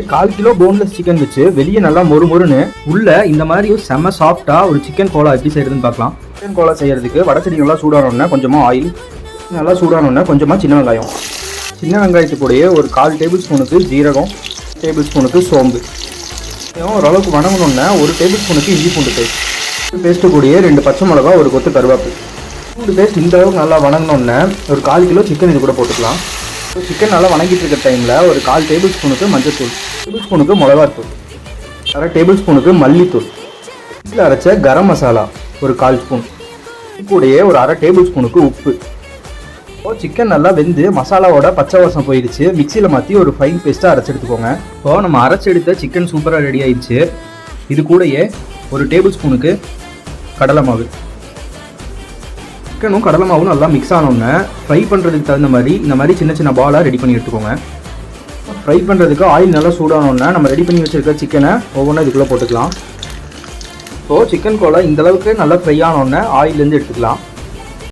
1/4 kilo boneless chicken வச்சு வெளியே நல்லா மொறுன்னு உள்ள இந்த மாதிரி செம்ம சாஃப்டா ஒரு சிக்கன் கோலா எப்படி செய்யறதுன்னு பார்க்கலாம். சிக்கன் கோலா செய்யறதுக்கு வடச்சட்டி நல்லா சூடானோன்னா கொஞ்சமா ஆயில், நல்லா சூடானோன்னா கொஞ்சமா சின்ன வெங்காயம், சின்ன வெங்காயத்து கூடயே ஒரு 1/4 டேபிள் ஸ்பூனுக்கு ஜீரகம், டேபிள் ஸ்பூனுக்கு சோம்பு, ஓரளவுக்கு வணங்கணுன்னா 1 டேபிள் ஸ்பூனுக்கு இஞ்சி பூண்டு பேஸ்ட்டு கூடயே 2 பச்சை மிளகா, ஒரு கொத்து கருவேப்பிலை. பூண்டு பேஸ்ட் இந்த அளவுக்கு நல்லா வணங்கினோன்னே ஒரு 1/4 கிலோ சிக்கன் இது கூட போட்டுக்கலாம். சிக்கன் நல்லா வணங்கிட்டு இருக்க டைமில் ஒரு 1/4 டேபிள் ஸ்பூனுக்கு மஞ்சள்தூள், டேபிள் ஸ்பூனுக்கு மிளகாத்தூள், 1/2 டேபிள் ஸ்பூனுக்கு மல்லித்தூள், வீட்டில் அரைச்ச கரம் மசாலா ஒரு 1/4 ஸ்பூன், கூடயே ஒரு 1/2 டேபிள் ஸ்பூனுக்கு உப்பு. சிக்கன் நல்லா வெந்து மசாலாவோட பச்சை வாசம் போயிடுச்சு. மிக்சியில் மாற்றி ஒரு ஃபைன் பேஸ்ட்டாக அரைச்சி எடுத்துக்கோங்க. இப்போது நம்ம அரைச்செடுத்த சிக்கன் சூப்பராக ரெடி ஆயிடுச்சு. இது கூடயே ஒரு டேபிள் ஸ்பூனுக்கு கடலை மாவு, சிக்கனும் கடலை மாவும் நல்லா மிக்ஸ் ஆனோன்னே ஃப்ரை பண்ணுறதுக்கு தகுந்த மாதிரி இந்த மாதிரி சின்ன சின்ன பாலாக ரெடி பண்ணி எடுத்துக்கோங்க. ஃப்ரை பண்ணுறதுக்கு ஆயில் நல்லா சூடானோன்னே நம்ம ரெடி பண்ணி வச்சுருக்க சிக்கனை ஒவ்வொன்றா இதுக்குள்ளே போட்டுக்கலாம். இப்போது சிக்கன் கோலா இந்தளவுக்கு நல்லா ஃப்ரை ஆனோன்னே ஆயிலேருந்து எடுத்துக்கலாம்.